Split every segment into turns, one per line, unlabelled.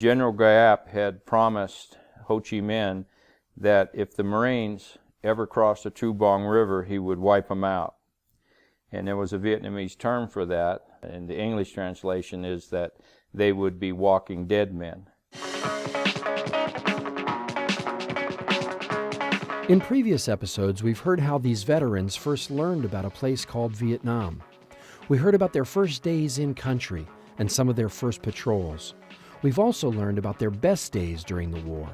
General Giap had promised Ho Chi Minh that if the Marines ever crossed the Thu Bong River, he would wipe them out. And there was a Vietnamese term for that, and the English translation is that they would be walking dead men.
In previous episodes, we've heard how these veterans first learned about a place called Vietnam. We heard about their first days in country and some of their first patrols. We've also learned about their best days during the war.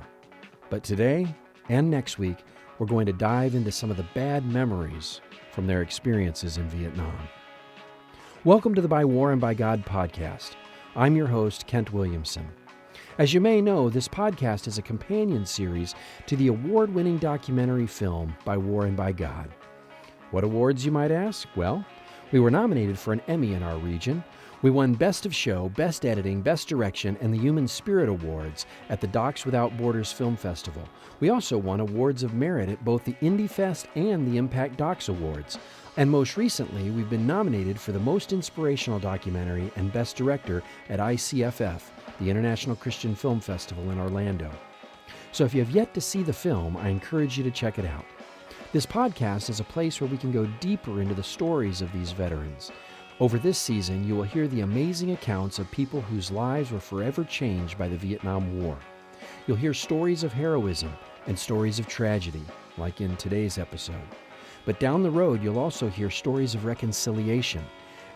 But today and next week, we're going to dive into some of the bad memories from their experiences in Vietnam. Welcome to the By War and by God podcast. I'm your host, Kent Williamson. As you may know, this podcast is a companion series to the award-winning documentary film By War and by God. What awards, you might ask? Well, we were nominated for an Emmy in our region. We won Best of Show, Best Editing, Best Direction, and the Human Spirit Awards at the Docs Without Borders Film Festival. We also won awards of merit at both the Indie Fest and the Impact Docs Awards. And most recently, we've been nominated for the Most Inspirational Documentary and Best Director at ICFF, the International Christian Film Festival in Orlando. So if you have yet to see the film, I encourage you to check it out. This podcast is a place where we can go deeper into the stories of these veterans. Over this season, you will hear the amazing accounts of people whose lives were forever changed by the Vietnam War. You'll hear stories of heroism and stories of tragedy, like in today's episode. But down the road, you'll also hear stories of reconciliation,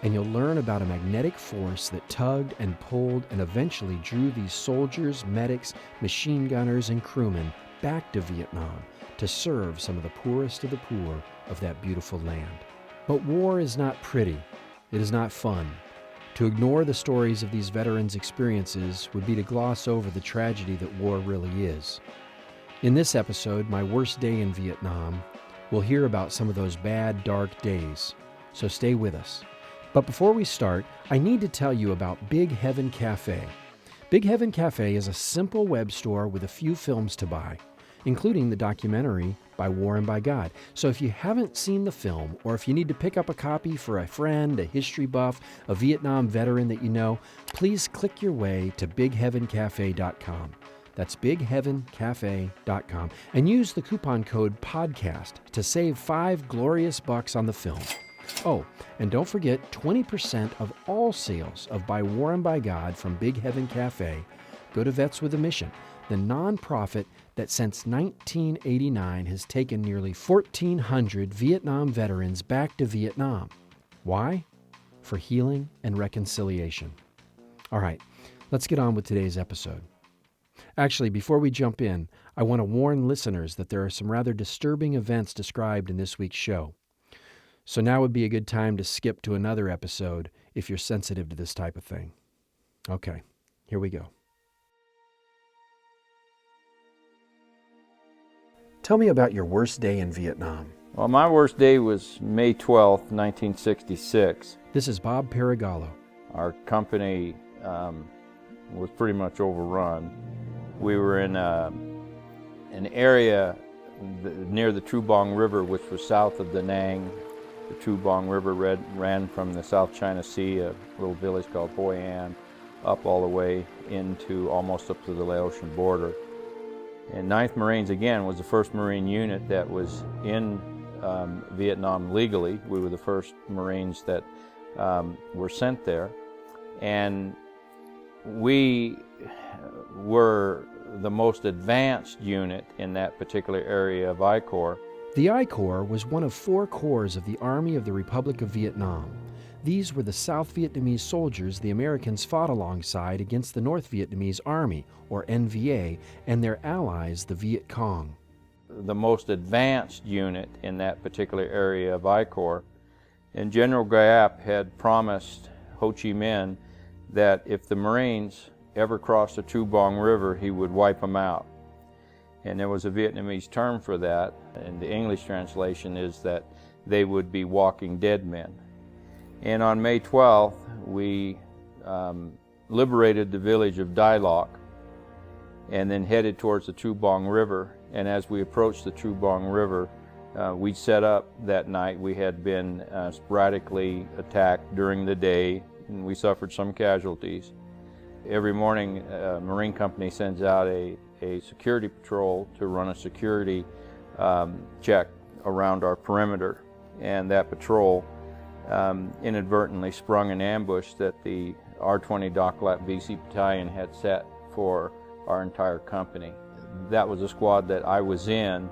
and you'll learn about a magnetic force that tugged and pulled and eventually drew these soldiers, medics, machine gunners, and crewmen back to Vietnam to serve some of the poorest of the poor of that beautiful land. But war is not pretty. It is not fun. To ignore the stories of these veterans' experiences would be to gloss over the tragedy that war really is. In this episode, My Worst Day in Vietnam, we'll hear about some of those bad, dark days. So stay with us. But before we start, I need to tell you about Big Heaven Cafe. Big Heaven Cafe is a simple web store with a few films to buy, including the documentary By War and by God. So if you haven't seen the film, or if you need to pick up a copy for a friend, a history buff, a Vietnam veteran that you know, please click your way to BigHeavenCafe.com. That's BigHeavenCafe.com, and use the coupon code PODCAST to save $5 glorious bucks on the film. Oh, and don't forget 20% of all sales of By War and by God from Big Heaven Cafe go to Vets with a Mission, the nonprofit that since 1989 has taken nearly 1,400 Vietnam veterans back to Vietnam. Why? For healing and reconciliation. All right, let's get on with today's episode. Actually, before we jump in, I want to warn listeners that there are some rather disturbing events described in this week's show. So now would be a good time to skip to another episode if you're sensitive to this type of thing. Okay, here we go. Tell me about your worst day in Vietnam.
Well, my worst day was May 12th, 1966.
This is Bob Perry Gallo.
Our company was pretty much overrun. We were in an area near the Thu Bong River, which was south of Da Nang. The Thu Bong River ran from the South China Sea, a little village called Hoi An, up all the way into almost up to the Laotian border. And 9th Marines, again, was the first Marine unit that was in Vietnam legally. We were the first Marines that were sent there. And we were the most advanced unit in that particular area of I Corps.
The I Corps was one of 4 corps of the Army of the Republic of Vietnam. These were the South Vietnamese soldiers the Americans fought alongside against the North Vietnamese Army, or NVA, and their allies, the Viet Cong.
The most advanced unit in that particular area of I Corps. And General Giap had promised Ho Chi Minh that if the Marines ever crossed the Thu Bong River, he would wipe them out. And there was a Vietnamese term for that, and the English translation is that they would be walking dead men. And on May 12th, we liberated the village of Dai Loc and then headed towards the Thu Bong River. And as we approached the Thu Bong River, we set up that night. We had been sporadically attacked during the day, and we suffered some casualties. Every morning, a Marine company sends out a security patrol to run a security check around our perimeter. And that patrol inadvertently sprung an ambush that the R-20 Doclat BC Battalion had set for our entire company. That was a squad that I was in,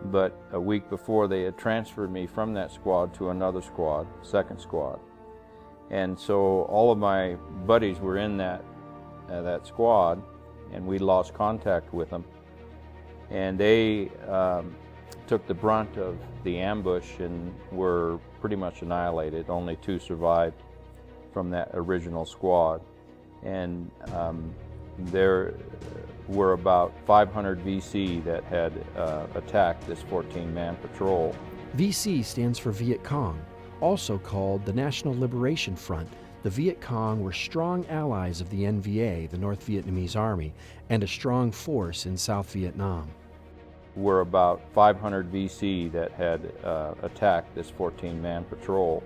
but a week before they had transferred me from that squad to another squad, second squad. And so all of my buddies were in that squad, and we lost contact with them. And they took the brunt of the ambush and were pretty much annihilated. Only 2 survived from that original squad. And there were about 500 VC that had attacked this 14-man patrol.
VC stands for Viet Cong, also called the National Liberation Front. The Viet Cong were strong allies of the NVA, the North Vietnamese Army, and a strong force in South Vietnam.
Were about 500 VC that had attacked this 14-man patrol.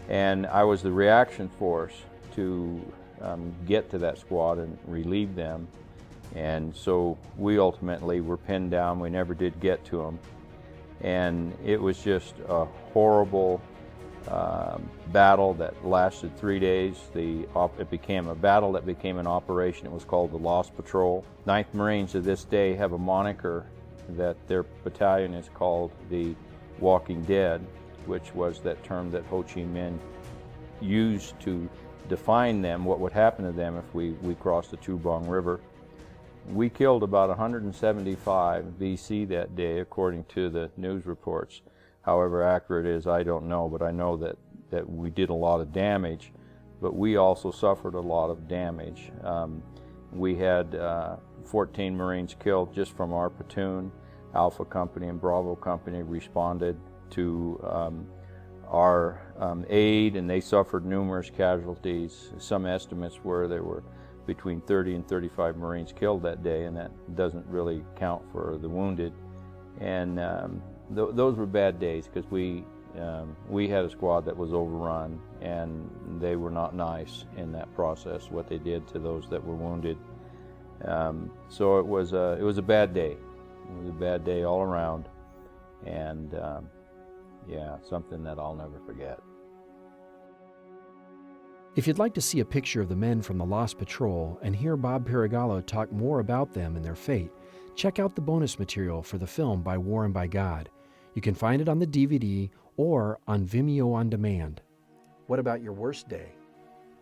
And I was the reaction force to get to that squad and relieve them. And so we ultimately were pinned down. We never did get to them. And it was just a horrible battle that lasted 3 days. It became a battle that became an operation. It was called the Lost Patrol. 9th Marines to this day have a moniker that their battalion is called the Walking Dead, which was that term that Ho Chi Minh used to define them, what would happen to them if we crossed the Chu Bong River. We killed about 175 VC that day, according to the news reports. However accurate it is, I don't know, but I know that we did a lot of damage, but we also suffered a lot of damage. We had 14 Marines killed just from our platoon. Alpha Company and Bravo Company responded to our aid, and they suffered numerous casualties. Some estimates were there were between 30 and 35 Marines killed that day, and that doesn't really count for the wounded. And those were bad days, because we had a squad that was overrun, and they were not nice in that process, what they did to those that were wounded. So it was a bad day. It was a bad day all around, and yeah, something that I'll never forget.
If you'd like to see a picture of the men from the Lost Patrol and hear Bob Perry Gallo talk more about them and their fate, check out the bonus material for the film By War and By God. You can find it on the DVD or on Vimeo On Demand. What about your worst day?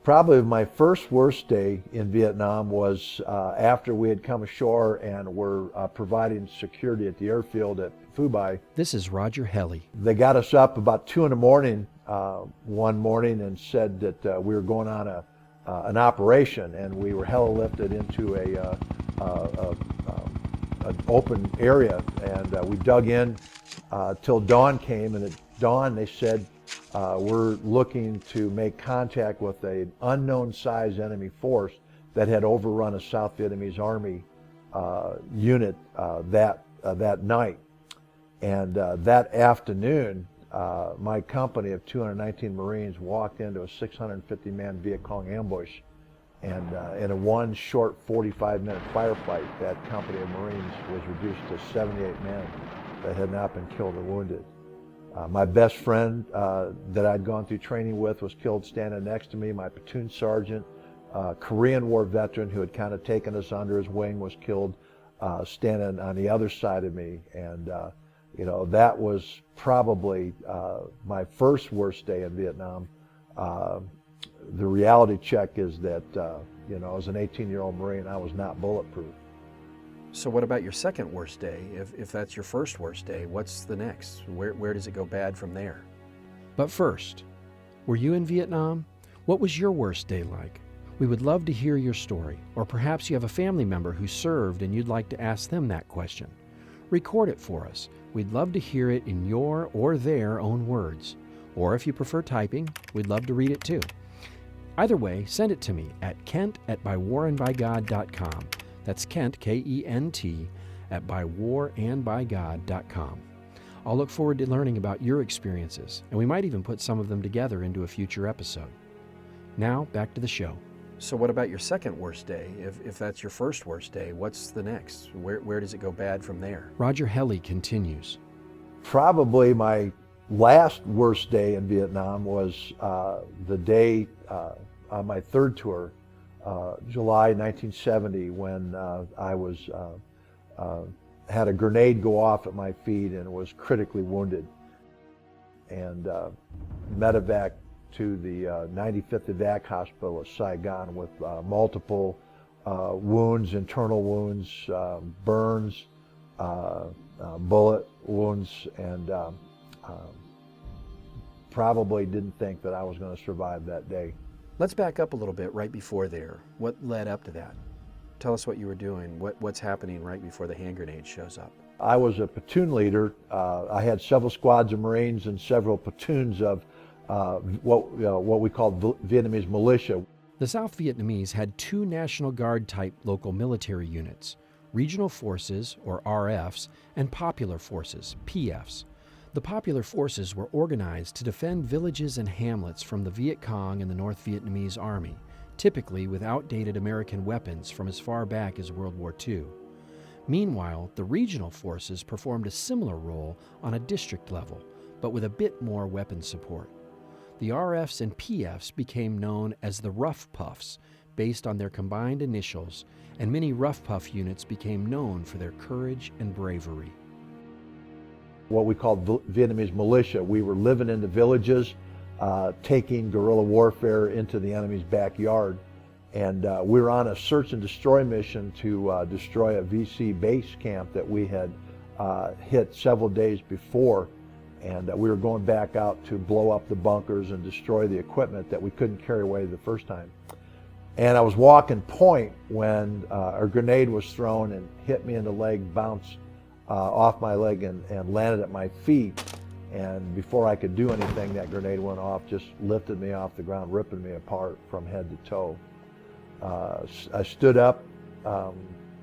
Probably my first worst day in Vietnam was after we had come ashore and were providing security at the airfield at Phu Bai.
This is Roger Helly.
They got us up about 2 in the morning one morning and said that we were going on an operation, and we were heli-lifted into an open area, and we dug in till dawn came, and at dawn they said, we're looking to make contact with an unknown size enemy force that had overrun a South Vietnamese Army unit that night. And that afternoon, my company of 219 Marines walked into a 650-man Viet Cong ambush. And in a one short 45-minute firefight, that company of Marines was reduced to 78 men that had not been killed or wounded. My best friend that I'd gone through training with was killed standing next to me. My platoon sergeant, Korean War veteran who had kind of taken us under his wing, was killed standing on the other side of me. And you know, that was probably my first worst day in Vietnam. The reality check is that, you know, as an 18-year-old Marine, I was not bulletproof.
So what about your second worst day? If that's your first worst day, what's the next? Where does it go bad from there? But first, were you in Vietnam? What was your worst day like? We would love to hear your story, or perhaps you have a family member who served and you'd like to ask them that question. Record it for us. We'd love to hear it in your or their own words. Or if you prefer typing, we'd love to read it too. Either way, send it to me at kent@bywarandbygod.com. That's Kent, K-E-N-T, at bywarandbygod.com. I'll look forward to learning about your experiences, and we might even put some of them together into a future episode. Now, back to the show. So what about your second worst day? If that's your first worst day, what's the next? Where does it go bad from there? Roger Helly continues.
Probably my last worst day in Vietnam was the day on my third tour, July 1970, when I was had a grenade go off at my feet and was critically wounded, and medevac to the 95th Evac Hospital at Saigon with multiple wounds, internal wounds, burns, bullet wounds, and probably didn't think that I was going to survive that day.
Let's back up a little bit right before there. What led up to that? Tell us what you were doing. What's happening right before the hand grenade shows up?
I was a platoon leader. I had several squads of Marines and several platoons of what we called Vietnamese militia.
The South Vietnamese had two National Guard type local military units, Regional Forces, or RFs, and Popular Forces, PFs. The Popular Forces were organized to defend villages and hamlets from the Viet Cong and the North Vietnamese Army, typically with outdated American weapons from as far back as World War II. Meanwhile, the Regional Forces performed a similar role on a district level, but with a bit more weapon support. The RFs and PFs became known as the Rough Puffs, based on their combined initials, and many Rough Puff units became known for their courage and bravery.
What we called Vietnamese militia. We were living in the villages, taking guerrilla warfare into the enemy's backyard. And we were on a search and destroy mission to destroy a VC base camp that we had hit several days before. And we were going back out to blow up the bunkers and destroy the equipment that we couldn't carry away the first time. And I was walking point when a grenade was thrown and hit me in the leg, bounced off my leg and landed at my feet. And before I could do anything, that grenade went off, just lifted me off the ground, ripping me apart from head to toe. I stood up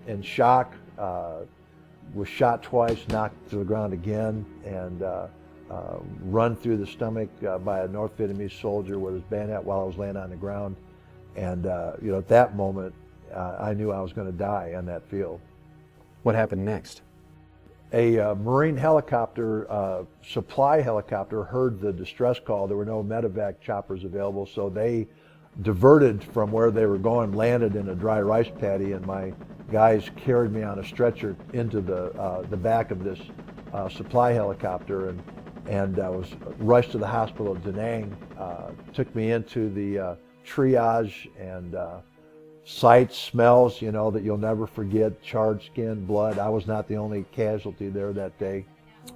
in shock, was shot twice, knocked to the ground again, and run through the stomach by a North Vietnamese soldier with his bayonet while I was laying on the ground. And at that moment, I knew I was going to die on that field.
What happened next?
A Marine helicopter, supply helicopter, heard the distress call. There were no medevac choppers available, so they diverted from where they were going, landed in a dry rice paddy, and my guys carried me on a stretcher into the back of this supply helicopter, and I was rushed to the hospital of Dunham. Took me into the triage and sights, smells, that you'll never forget, charred skin, blood. I was not the only casualty there that day.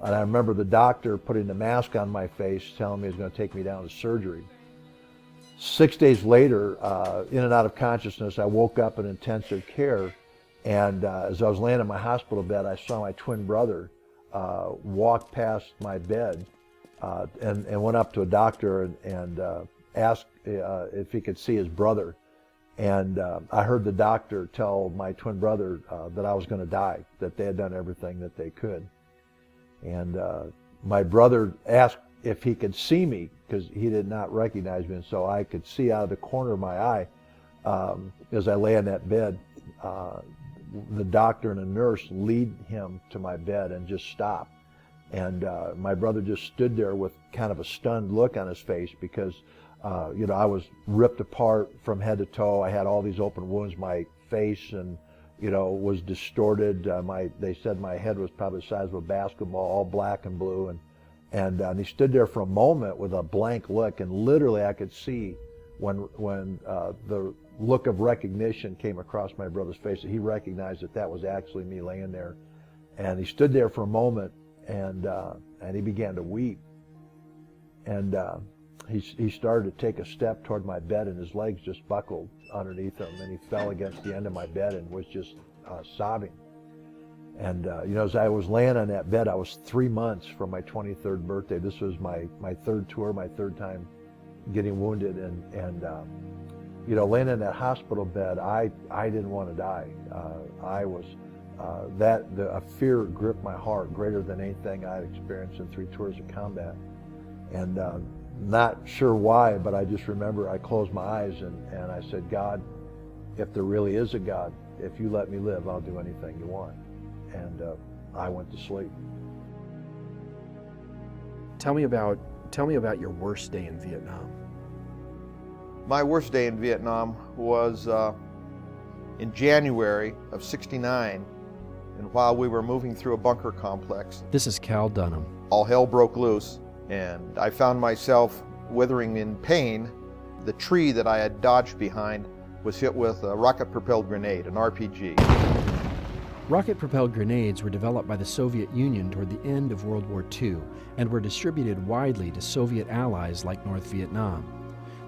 And I remember the doctor putting the mask on my face, telling me he was going to take me down to surgery. 6 days later, in and out of consciousness, I woke up in intensive care, and as I was laying in my hospital bed, I saw my twin brother walk past my bed and went up to a doctor and asked if he could see his brother. And I heard the doctor tell my twin brother that I was going to die, that they had done everything that they could. And my brother asked if he could see me, because he did not recognize me, and so I could see out of the corner of my eye as I lay in that bed. The doctor and a nurse lead him to my bed and just stop. And my brother just stood there with kind of a stunned look on his face, because I was ripped apart from head to toe. I had all these open wounds. My face and was distorted. They said my head was probably the size of a basketball, all black and blue. And he stood there for a moment with a blank look, and literally I could see when the look of recognition came across my brother's face, that he recognized that was actually me laying there. And he stood there for a moment, and he began to weep. And he started to take a step toward my bed, and his legs just buckled underneath him, and he fell against the end of my bed and was just sobbing. And as I was laying on that bed, I was 3 months from my 23rd birthday. This was my third tour, my third time getting wounded, and laying in that hospital bed, I didn't want to die. A fear gripped my heart greater than anything I had experienced in 3 tours of combat. And not sure why, but I just remember I closed my eyes and I said, God, if there really is a God, if you let me live, I'll do anything you want. And I went to sleep.
Tell me about your worst day in Vietnam.
My worst day in Vietnam was in January of '69, and while we were moving through a bunker complex,
This is Cal Dunham.
all hell broke loose, and I found myself withering in pain. The tree that I had dodged behind was hit with a rocket-propelled grenade, an RPG.
Rocket-propelled grenades were developed by the Soviet Union toward the end of World War II and were distributed widely to Soviet allies like North Vietnam.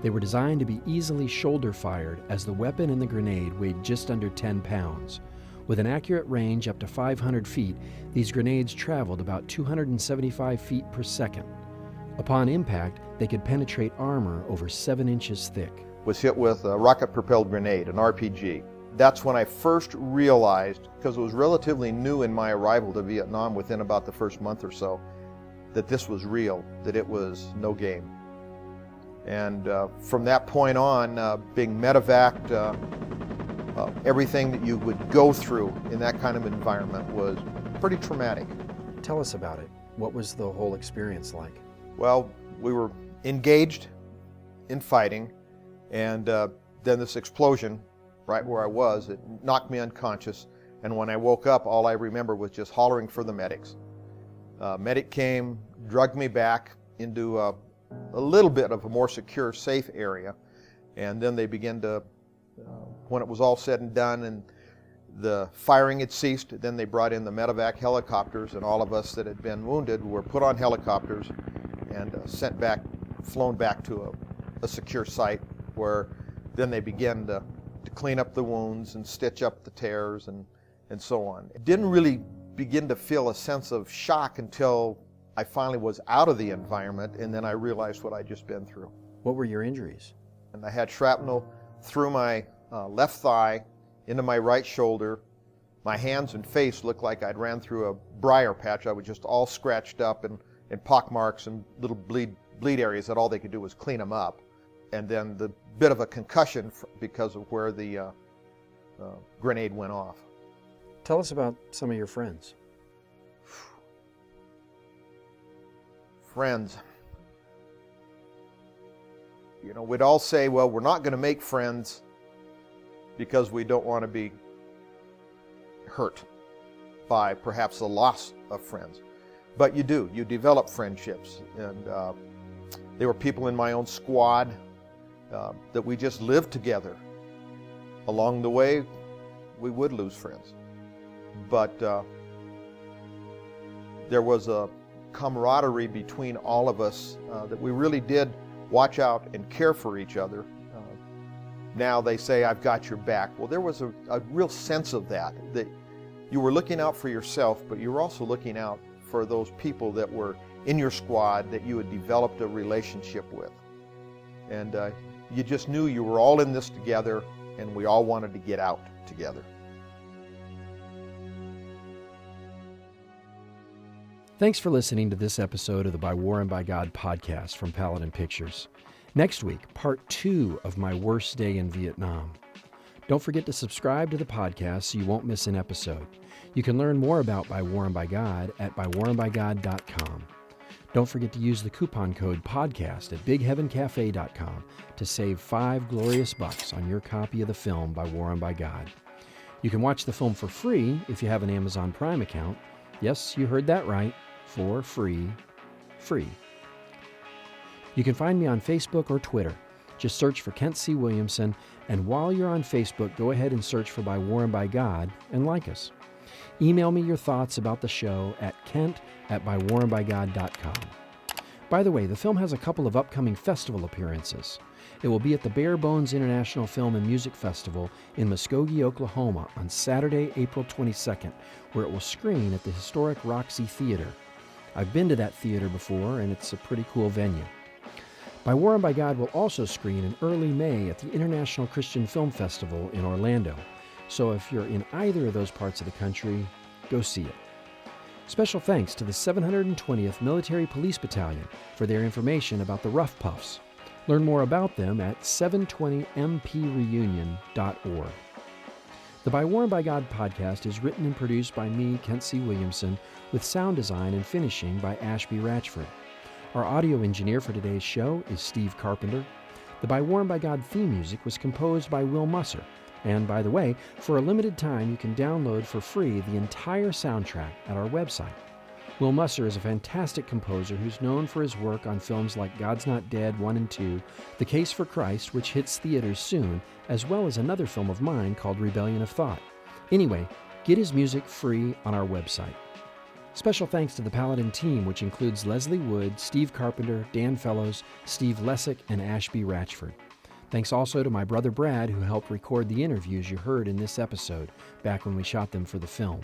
They were designed to be easily shoulder-fired, as the weapon in the grenade weighed just under 10 pounds. With an accurate range up to 500 feet, these grenades traveled about 275 feet per second. Upon impact, they could penetrate armor over 7 inches thick.
Was hit with a rocket-propelled grenade, an RPG. That's when I first realized, because it was relatively new in my arrival to Vietnam within about the first month or so, that this was real, that it was no game. And from that point on, being medevaced, everything that you would go through in that kind of environment was pretty traumatic.
Tell us about it. What was the whole experience like?
Well, we were engaged in fighting, and then this explosion right where I was, it knocked me unconscious, and when I woke up, all I remember was just hollering for the medics. Medic came, drugged me back into a little bit of a more secure, safe area, and then they began to, when it was all said and done and the firing had ceased, then they brought in the medevac helicopters, and all of us that had been wounded were put on helicopters and sent back, flown back to a secure site, where then they began to clean up the wounds and stitch up the tears and so on. I didn't really begin to feel a sense of shock until I finally was out of the environment, and then I realized what I'd just been through.
What were your injuries?
And I had shrapnel through my left thigh, into my right shoulder. My hands and face looked like I'd ran through a briar patch. I was just all scratched up and pock marks and little bleed areas that all they could do was clean them up. And then the bit of a concussion because of where the grenade went off.
Tell us about some of your friends.
Friends. You know, we'd all say, well, we're not going to make friends because we don't want to be hurt by perhaps the loss of friends. But you do. You develop friendships. And they were people in my own squad that we just lived together. Along the way, we would lose friends. But there was a camaraderie between all of us that we really did watch out and care for each other. Now they say, I've got your back. Well, there was a real sense of that you were looking out for yourself, but you were also looking out for those people that were in your squad that you had developed a relationship with. And you just knew you were all in this together, and we all wanted to get out together.
Thanks for listening to this episode of the By War and By God podcast from Paladin Pictures. Next week, part 2 of my worst day in Vietnam. Don't forget to subscribe to the podcast so you won't miss an episode. You can learn more about By War and By God at bywarandbygod.com. Don't forget to use the coupon code podcast at bigheavencafe.com to save $5 glorious bucks on your copy of the film By War and By God. You can watch the film for free if you have an Amazon Prime account. Yes, you heard that right. For free. Free. You can find me on Facebook or Twitter. Just search for Kent C. Williamson, and while you're on Facebook, go ahead and search for By War and By God and like us. Email me your thoughts about the show at kent@bywarandbygod.com. By the way, the film has a couple of upcoming festival appearances. It will be at the Bare Bones International Film and Music Festival in Muskogee, Oklahoma on Saturday, April 22nd, where it will screen at the historic Roxy Theater. I've been to that theater before, and it's a pretty cool venue. By War and By God will also screen in early May at the International Christian Film Festival in Orlando. So if you're in either of those parts of the country, go see it. Special thanks to the 720th Military Police Battalion for their information about the Rough Puffs. Learn more about them at 720mpreunion.org. The By War and By God podcast is written and produced by me, Kent C. Williamson, with sound design and finishing by Ashby Ratchford. Our audio engineer for today's show is Steve Carpenter. The By War and By God theme music was composed by Will Musser. And by the way, for a limited time, you can download for free the entire soundtrack at our website. Will Musser is a fantastic composer who's known for his work on films like God's Not Dead 1 and 2, The Case for Christ, which hits theaters soon, as well as another film of mine called Rebellion of Thought. Anyway, get his music free on our website. Special thanks to the Paladin team, which includes Leslie Wood, Steve Carpenter, Dan Fellows, Steve Lessick, and Ashby Ratchford. Thanks also to my brother Brad, who helped record the interviews you heard in this episode, back when we shot them for the film.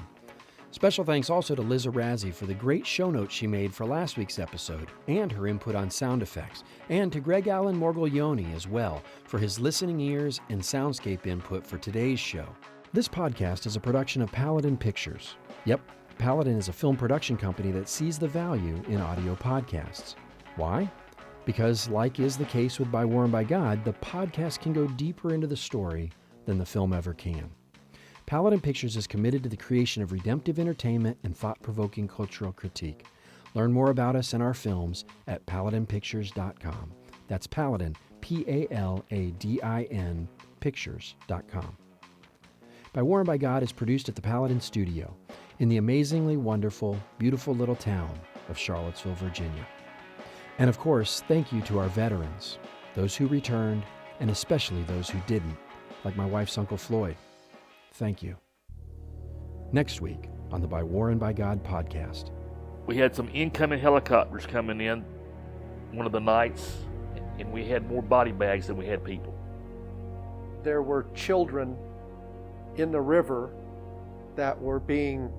Special thanks also to Liza Razzie for the great show notes she made for last week's episode and her input on sound effects, and to Greg Allen Morgiglione as well for his listening ears and soundscape input for today's show. This podcast is a production of Paladin Pictures. Yep, Paladin is a film production company that sees the value in audio podcasts. Why? Because, like is the case with By War and By God, the podcast can go deeper into the story than the film ever can. Paladin Pictures is committed to the creation of redemptive entertainment and thought-provoking cultural critique. Learn more about us and our films at paladinpictures.com. That's Paladin, P-A-L-A-D-I-N, pictures.com. By War and By God is produced at the Paladin Studio in the amazingly wonderful, beautiful little town of Charlottesville, Virginia. And of course, thank you to our veterans, those who returned, and especially those who didn't, like my wife's Uncle Floyd. Thank you. Next week on the By War and By God podcast.
We had some incoming helicopters coming in one of the nights, and we had more body bags than we had people.
There were children in the river that were being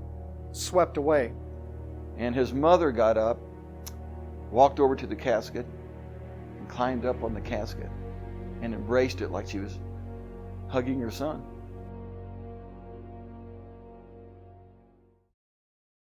swept away.
And his mother got up, walked over to the casket, and climbed up on the casket and embraced it like she was hugging her son.